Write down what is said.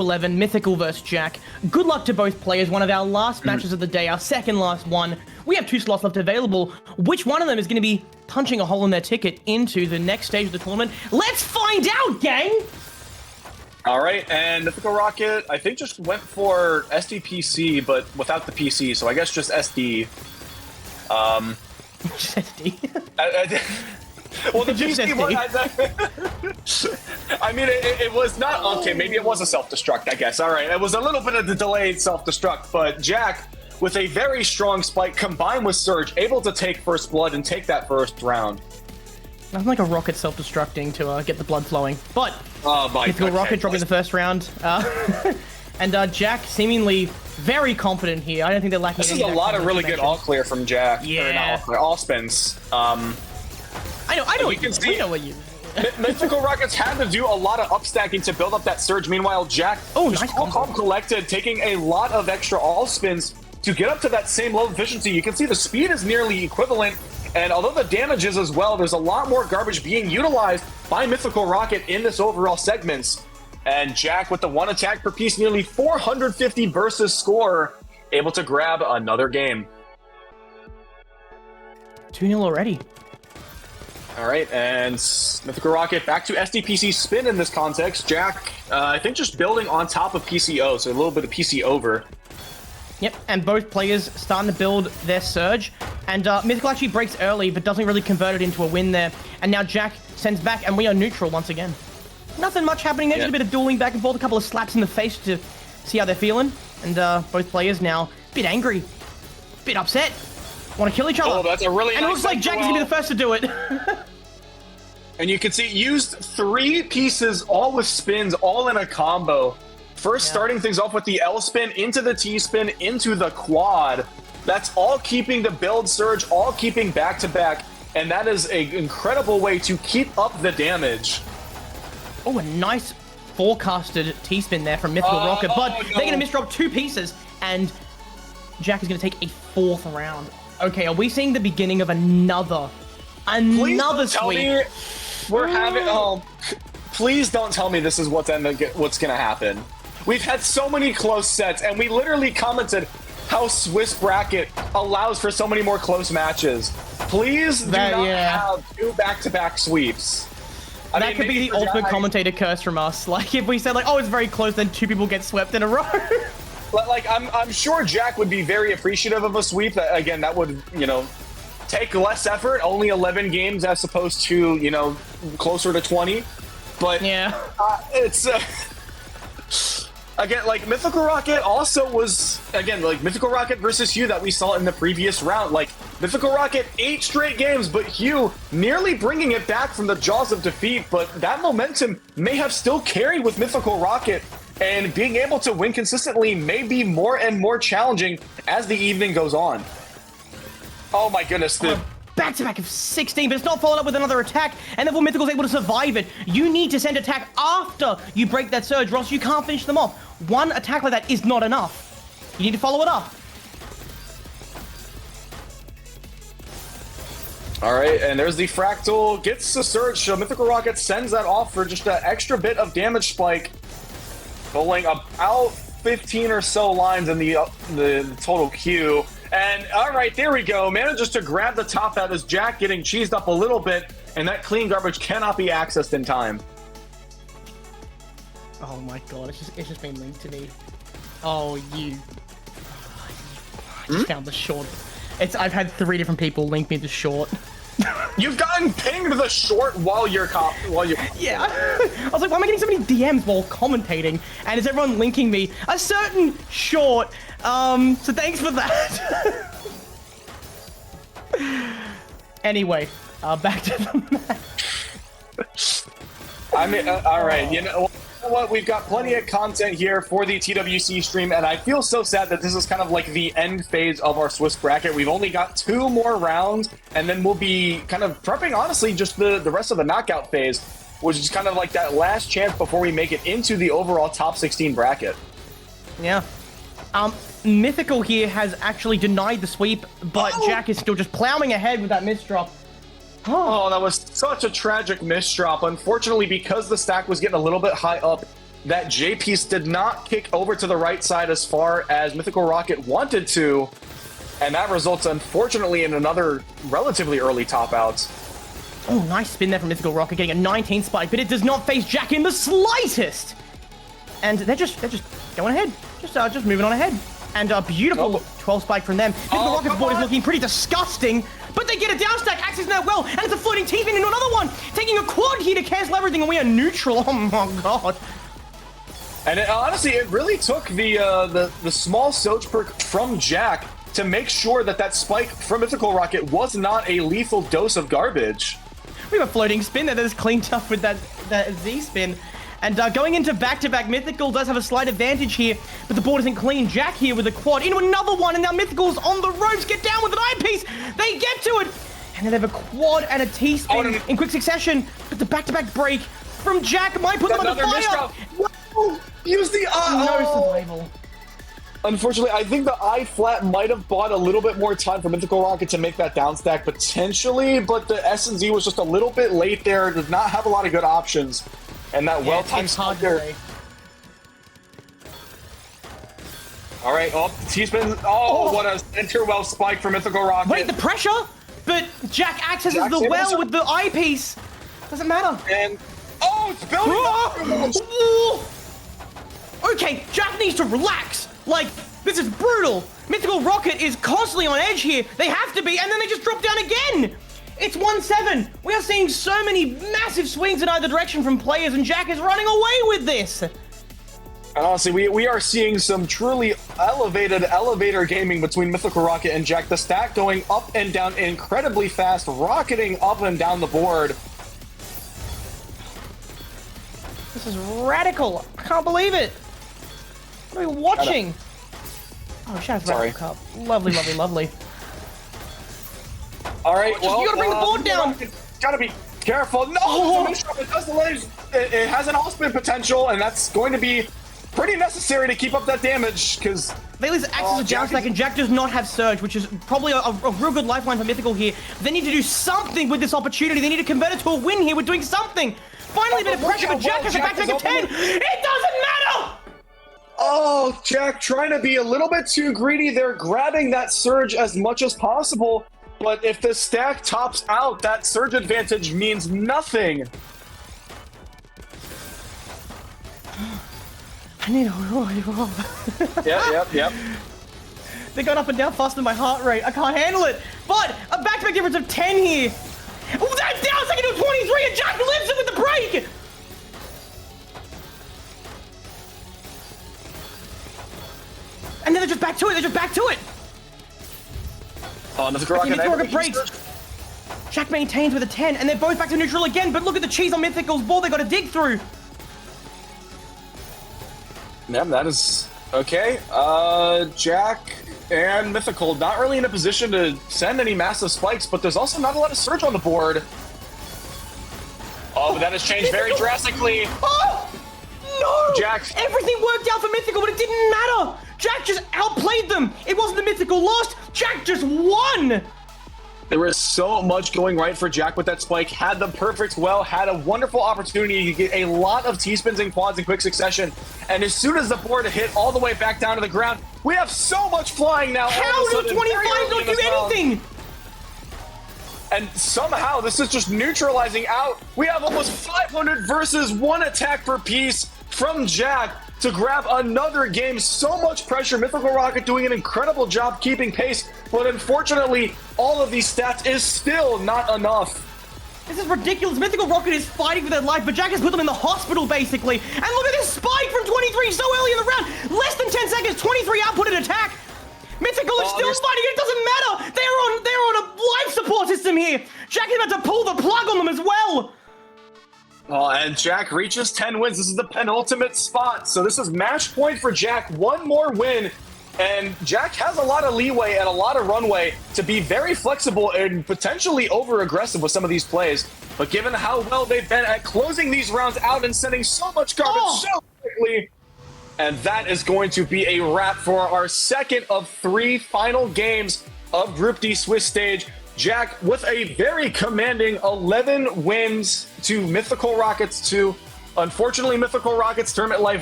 11, Mythical versus Jack. Good luck to both players. One of our last matches of the day, our second last one. We have 2 slots left available. Which one of them is going to be punching a hole in their ticket into the next stage of the tournament? Let's find out, gang! All right, and Mythical Rocket, I think, just went for SDPC, but without the PC, so I guess just SD. Just SD. Well, the PC one, I mean, it was not, okay, maybe it was a self-destruct, I guess. All right, it was a little bit of the delayed self-destruct, but Jack, with a very strong spike combined with Surge, able to take first blood and take that first round. Nothing like a rocket self-destructing to get the blood flowing. But, Mythical Rocket dropping the first round. And Jack seemingly very confident here. I don't think they're lacking This is a lot of really good all-clear from Jack. Yeah. Or not all-clear, all-spins. I know what you mean. We know what you mean. Mythical Rockets had to do a lot of upstacking to build up that surge. Meanwhile, Jack, nice calm collected, taking a lot of extra all spins to get up to that same low efficiency. You can see the speed is nearly equivalent, and although the damage is as well, there's a lot more garbage being utilized by Mythical Rocket in this overall segments. And Jack, with the 1 attack per piece, nearly 450 versus score, able to grab another game. 2-0 already. All right, and Mythical Rocket back to SDPC spin in this context. Jack, I think just building on top of PCO, so a little bit of PC over. Yep, and both players starting to build their surge. And Mythical actually breaks early, but doesn't really convert it into a win there. And now Jack sends back, and we are neutral once again. Nothing much happening there, just a bit of dueling back and forth, a couple of slaps in the face to see how they're feeling. And both players now a bit angry, a bit upset. Want to kill each other. Oh, that's a really and nice it looks like Jack is going to be the first to do it. And you can see, used 3 pieces, all with spins, all in a combo. First, starting things off with the L spin, into the T spin, into the quad. That's all keeping the build surge, all keeping back-to-back. And that is an incredible way to keep up the damage. Oh, a nice forecasted T-spin there from Mythical Rocket. But they're going to misdrop 2 pieces. And Jack is going to take a 4th round. Okay, are we seeing the beginning of another sweep? We're having. Oh, please don't tell me this is what's gonna happen. We've had so many close sets, and we literally commented how Swiss bracket allows for so many more close matches. Please do not have 2 back-to-back sweeps. That could be the ultimate commentator curse from us. Like if we said like, oh, it's very close, then 2 people get swept in a row. Like I'm sure Jack would be very appreciative of a sweep. Again, that would, you know, take less effort, only 11 games as opposed to, you know, closer to 20. But yeah, it's again, like Mythical Rocket also was, again, like Mythical Rocket versus Hugh that we saw in the previous round. Like Mythical Rocket 8 straight games, but Hugh nearly bringing it back from the jaws of defeat. But that momentum may have still carried with Mythical Rocket, and being able to win consistently may be more and more challenging as the evening goes on. Oh my goodness, back-to-back of 16, but it's not followed up with another attack, and therefore Mythical's able to survive it. You need to send attack after you break that surge, or else you can't finish them off. 1 attack like that is not enough. You need to follow it up. All right, and there's the Fractal, gets the surge, so Mythical Rocket sends that off for just an extra bit of damage spike, pulling about 15 or so lines in the total queue. And all right, there we go. Manages to grab the top out as Jack getting cheesed up a little bit, and that clean garbage cannot be accessed in time. Oh my god, it's just been linked to me. Oh, I just found the short. I've had 3 different people link me the short. You've gotten pinged the short while you're Yeah. I was like, why am I getting so many DMs while commentating? And is everyone linking me a certain short? So thanks for that. Anyway, back to the match. I mean, all right, you know what? We've got plenty of content here for the TWC stream, and I feel so sad that this is kind of like the end phase of our Swiss bracket. We've only got 2 more rounds, and then we'll be kind of prepping, honestly, just the rest of the knockout phase, which is kind of like that last chance before we make it into the overall top 16 bracket. Yeah. Mythical here has actually denied the sweep, but Jack is still just plowing ahead with that misdrop. Oh, that was such a tragic misdrop. Unfortunately, because the stack was getting a little bit high up, that J-Piece did not kick over to the right side as far as Mythical Rocket wanted to, and that results, unfortunately, in another relatively early top out. Oh, nice spin there from Mythical Rocket, getting a 19 spike, but it does not face Jack in the slightest. And they're just going ahead, just moving on ahead. And a beautiful 12 spike from them. Mythical Rocket's board is looking pretty disgusting, but they get a down stack, accessing that well, and it's a floating T-spin into another one, taking a quad here to cancel everything, and we are neutral. Oh my god. And honestly, it really took the small Soch perk from Jack to make sure that that spike from Mythical Rocket was not a lethal dose of garbage. We have a floating spin that is cleaned up with that Z spin. And going into back-to-back, Mythical does have a slight advantage here, but the board isn't clean. Jack here with a quad into another one, and now Mythical's on the ropes. Get down with an eyepiece. They get to it. And then they have a quad and a T-spin in quick succession, but the back-to-back break from Jack might put them on the fire. Use the No survival. Unfortunately, I think the I flat might have bought a little bit more time for Mythical Rocket to make that down stack potentially, but the S&Z was just a little bit late there. Did not have a lot of good options. And that well-timed spot there. All right, T-spin. Oh, what a center well spike for Mythical Rocket. Wait, the pressure? But Jack accesses the well with the eyepiece. Doesn't matter. And, it's building up. Okay, Jack needs to relax. Like, this is brutal. Mythical Rocket is constantly on edge here. They have to be, and then they just drop down again. It's 1-7. We are seeing so many massive swings in either direction from players, and Jack is running away with this. And honestly, we are seeing some truly elevator gaming between Mythical Rocket and Jack. The stack going up and down incredibly fast, rocketing up and down the board. This is radical. I can't believe it. What are we watching? Oh, Shadow's Radical Cup. Lovely, lovely, lovely. All right, you gotta bring the board down. Gotta be careful. No, it has an all-spin potential, and that's going to be pretty necessary to keep up that damage, because they lose access to down stack, and Jack does not have Surge, which is probably a real good lifeline for Mythical here. They need to do something with this opportunity. They need to convert it to a win here. We're doing something. Finally, a bit of pressure, but Jack has a back-to-back of 10. It doesn't matter! Oh, Jack trying to be a little bit too greedy. They're grabbing that Surge as much as possible. But if the stack tops out, that Surge advantage means nothing. I need a Yep. They got up and down faster than my heart rate. I can't handle it. But a back-to-back difference of 10 here. Oh, that's down second to 23, and Jack lives it with the break. And then they're just back to it. Mythical Rocket breaks. Jack maintains with a 10, and they're both back to neutral again, but look at the cheese on Mythical's ball they got to dig through. Yeah, that is okay. Jack and Mythical not really in a position to send any massive spikes, but there's also not a lot of Surge on the board. Oh, but that has changed very drastically. Oh! No! Jack. Everything worked out for Mythical, but it didn't matter. Jack just outplayed them. It wasn't the Mythical lost. Jack just won. There was so much going right for Jack with that spike. Had the perfect well, had a wonderful opportunity to get a lot of T-spins and quads in quick succession. And as soon as the board hit all the way back down to the ground, we have so much flying now. How did 25 not do anything? And somehow this is just neutralizing out. We have almost 500 versus 1 attack per piece from Jack to grab another game. So much pressure. Mythical Rocket doing an incredible job keeping pace, but unfortunately, all of these stats is still not enough. This is ridiculous. Mythical Rocket is fighting for their life, but Jack has put them in the hospital, basically. And look at this spike from 23 so early in the round. Less than 10 seconds, 23 outputted attack. Mythical is still fighting. It doesn't matter. They're on a life support system here. Jack is about to pull the plug on them as well. And Jack reaches 10 wins. This is the penultimate spot. So this is match point for Jack. One more win. And Jack has a lot of leeway and a lot of runway to be very flexible and potentially over-aggressive with some of these plays. But given how well they've been at closing these rounds out and sending so much garbage so quickly, and that is going to be a wrap for our second of 3 final games of Group D Swiss stage. Jack with a very commanding 11 wins to Mythical Rocket's 2. Unfortunately, Mythical Rocket's tournament life